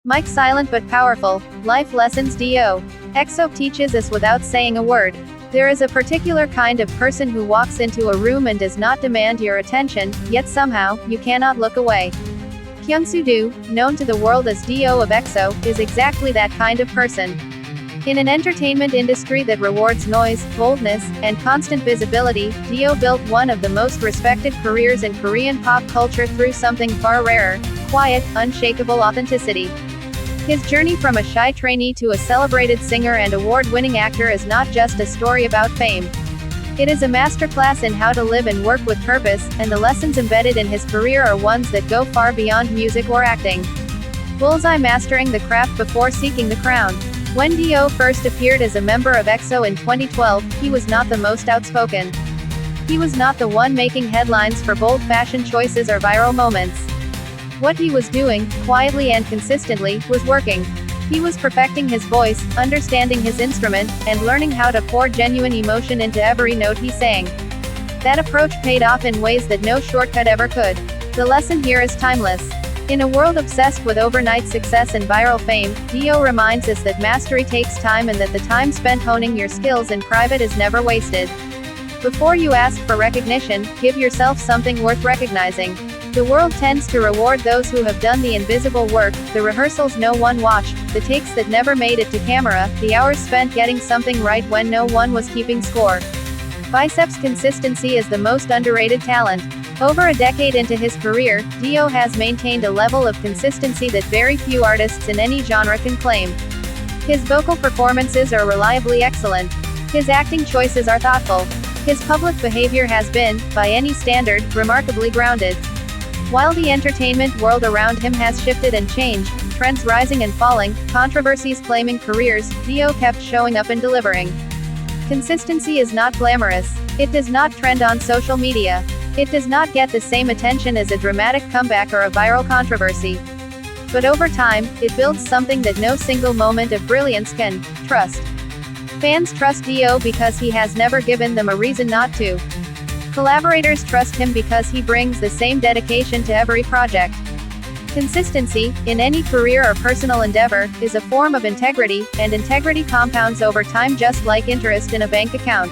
Mike silent but powerful. Life lessons Do. EXO teaches us without saying a word. There is a particular kind of person who walks into a room and does not demand your attention, yet somehow, you cannot look away. Kyungsoo Do, known to the world as Do of EXO, is exactly that kind of person. In an entertainment industry that rewards noise, boldness, and constant visibility, Do built one of the most respected careers in Korean pop culture through something far rarer: quiet, unshakable authenticity. His journey from a shy trainee to a celebrated singer and award-winning actor is not just a story about fame. It is a masterclass in how to live and work with purpose, and the lessons embedded in his career are ones that go far beyond music or acting. Bullseye: mastering the craft before seeking the crown. When Do first appeared as a member of EXO in 2012, he was not the most outspoken. He was not the one making headlines for bold fashion choices or viral moments. What he was doing, quietly and consistently, was working. He was perfecting his voice, understanding his instrument, and learning how to pour genuine emotion into every note he sang. That approach paid off in ways that no shortcut ever could. The lesson here is timeless. In a world obsessed with overnight success and viral fame, Do reminds us that mastery takes time and that the time spent honing your skills in private is never wasted. Before you ask for recognition, give yourself something worth recognizing. The world tends to reward those who have done the invisible work, the rehearsals no one watched, the takes that never made it to camera, the hours spent getting something right when no one was keeping score. Biceps consistency is the most underrated talent. Over a decade into his career, Do has maintained a level of consistency that very few artists in any genre can claim. His vocal performances are reliably excellent. His acting choices are thoughtful. His public behavior has been, by any standard, remarkably grounded. While the entertainment world around him has shifted and changed, trends rising and falling, controversies claiming careers, Do kept showing up and delivering. Consistency is not glamorous. It does not trend on social media. It does not get the same attention as a dramatic comeback or a viral controversy. But over time, it builds something that no single moment of brilliance can. Trust. Fans trust Do because he has never given them a reason not to. Collaborators trust him because he brings the same dedication to every project. Consistency, in any career or personal endeavor, is a form of integrity, and integrity compounds over time just like interest in a bank account.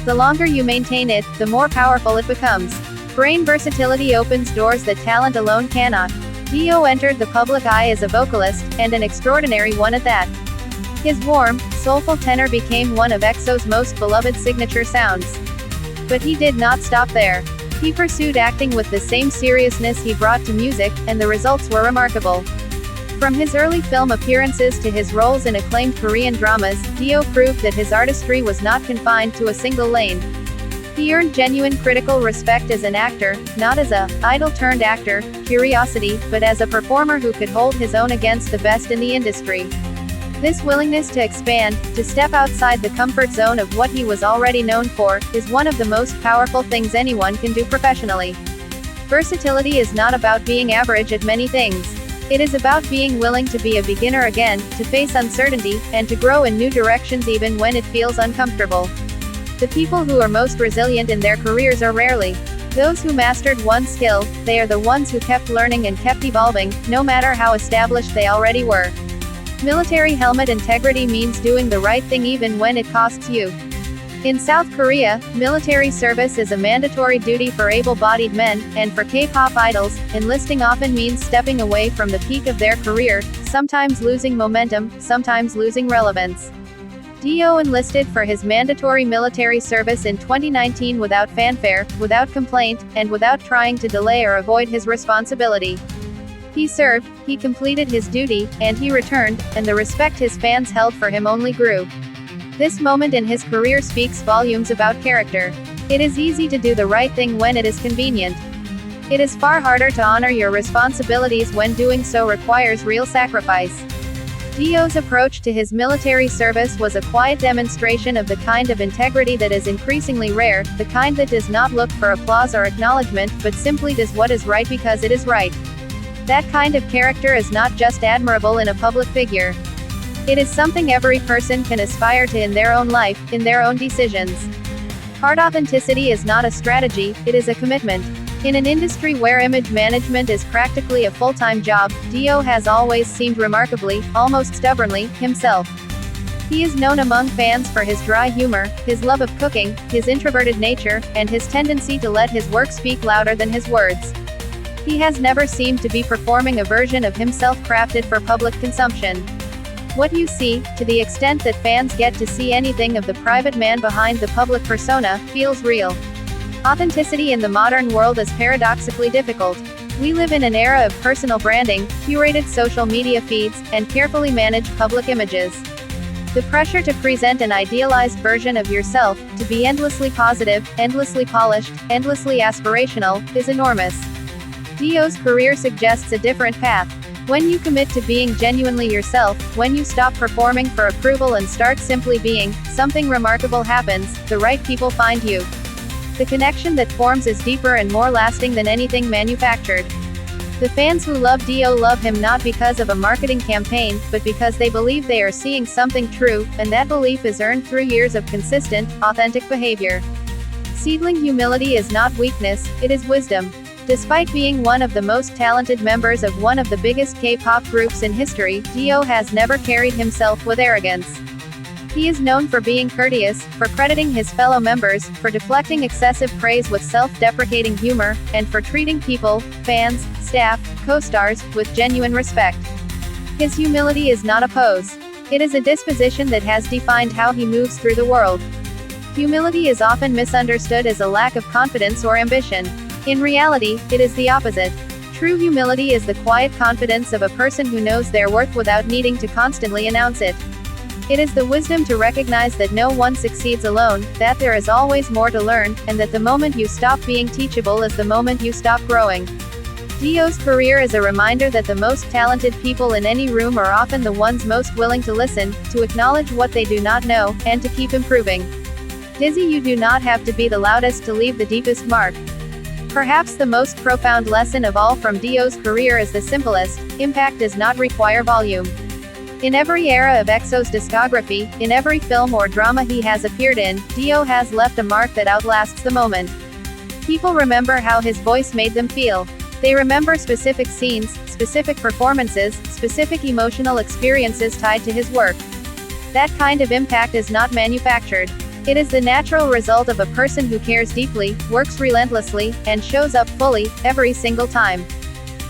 The longer you maintain it, the more powerful it becomes. Brain versatility opens doors that talent alone cannot. Do entered the public eye as a vocalist, and an extraordinary one at that. His warm, soulful tenor became one of EXO's most beloved signature sounds. But he did not stop there. He pursued acting with the same seriousness he brought to music, and the results were remarkable. From his early film appearances to his roles in acclaimed Korean dramas, Do proved that his artistry was not confined to a single lane. He earned genuine critical respect as an actor, not as a idol-turned-actor, curiosity, but as a performer who could hold his own against the best in the industry. This willingness to expand, to step outside the comfort zone of what he was already known for, is one of the most powerful things anyone can do professionally. Versatility is not about being average at many things. It is about being willing to be a beginner again, to face uncertainty, and to grow in new directions even when it feels uncomfortable. The people who are most resilient in their careers are rarely those who mastered one skill, they are the ones who kept learning and kept evolving, no matter how established they already were. Military helmet integrity means doing the right thing even when it costs you. In South Korea, military service is a mandatory duty for able-bodied men, and for K-pop idols, enlisting often means stepping away from the peak of their career, sometimes losing momentum, sometimes losing relevance. Do enlisted for his mandatory military service in 2019 without fanfare, without complaint, and without trying to delay or avoid his responsibility. He served, he completed his duty, and he returned, and the respect his fans held for him only grew. This moment in his career speaks volumes about character. It is easy to do the right thing when it is convenient. It is far harder to honor your responsibilities when doing so requires real sacrifice. Do's approach to his military service was a quiet demonstration of the kind of integrity that is increasingly rare, the kind that does not look for applause or acknowledgement, but simply does what is right because it is right. That kind of character is not just admirable in a public figure. It is something every person can aspire to in their own life, in their own decisions. Hard authenticity is not a strategy, it is a commitment. In an industry where image management is practically a full-time job, Do has always seemed remarkably, almost stubbornly, himself. He is known among fans for his dry humor, his love of cooking, his introverted nature, and his tendency to let his work speak louder than his words. He has never seemed to be performing a version of himself crafted for public consumption. What you see, to the extent that fans get to see anything of the private man behind the public persona, feels real. Authenticity in the modern world is paradoxically difficult. We live in an era of personal branding, curated social media feeds, and carefully managed public images. The pressure to present an idealized version of yourself, to be endlessly positive, endlessly polished, endlessly aspirational, is enormous. Do's career suggests a different path. When you commit to being genuinely yourself, when you stop performing for approval and start simply being, something remarkable happens. The right people find you. The connection that forms is deeper and more lasting than anything manufactured. The fans who love Do love him not because of a marketing campaign, but because they believe they are seeing something true, and that belief is earned through years of consistent, authentic behavior. Seedling humility is not weakness, it is wisdom. Despite being one of the most talented members of one of the biggest K-pop groups in history, Do has never carried himself with arrogance. He is known for being courteous, for crediting his fellow members, for deflecting excessive praise with self-deprecating humor, and for treating people, fans, staff, co-stars, with genuine respect. His humility is not a pose. It is a disposition that has defined how he moves through the world. Humility is often misunderstood as a lack of confidence or ambition. In reality, it is the opposite. True humility is the quiet confidence of a person who knows their worth without needing to constantly announce it. It is the wisdom to recognize that no one succeeds alone, that there is always more to learn, and that the moment you stop being teachable is the moment you stop growing. Do's career is a reminder that the most talented people in any room are often the ones most willing to listen, to acknowledge what they do not know, and to keep improving. Dizzy, you do not have to be the loudest to leave the deepest mark. Perhaps the most profound lesson of all from Do's career is the simplest: impact does not require volume. In every era of EXO's discography, in every film or drama he has appeared in, Do has left a mark that outlasts the moment. People remember how his voice made them feel. They remember specific scenes, specific performances, specific emotional experiences tied to his work. That kind of impact is not manufactured. It is the natural result of a person who cares deeply, works relentlessly, and shows up fully, every single time.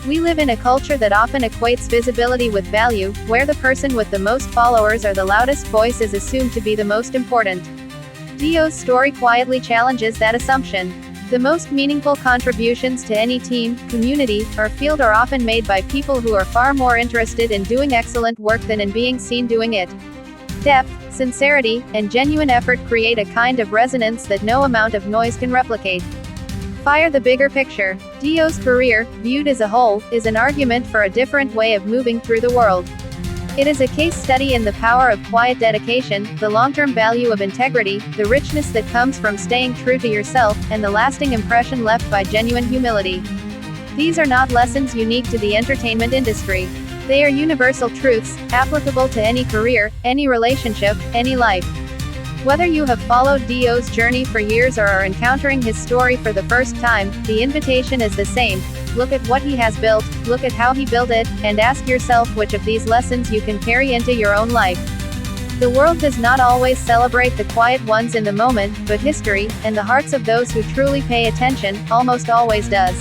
We live in a culture that often equates visibility with value, where the person with the most followers or the loudest voice is assumed to be the most important. Do's story quietly challenges that assumption. The most meaningful contributions to any team, community, or field are often made by people who are far more interested in doing excellent work than in being seen doing it. Depth, sincerity, and genuine effort create a kind of resonance that no amount of noise can replicate. Fire the bigger picture. Do's career, viewed as a whole, is an argument for a different way of moving through the world. It is a case study in the power of quiet dedication, the long-term value of integrity, the richness that comes from staying true to yourself, and the lasting impression left by genuine humility. These are not lessons unique to the entertainment industry. They are universal truths, applicable to any career, any relationship, any life. Whether you have followed Do's journey for years or are encountering his story for the first time, the invitation is the same. Look at what he has built, look at how he built it, and ask yourself which of these lessons you can carry into your own life. The world does not always celebrate the quiet ones in the moment, but history, and the hearts of those who truly pay attention, almost always does.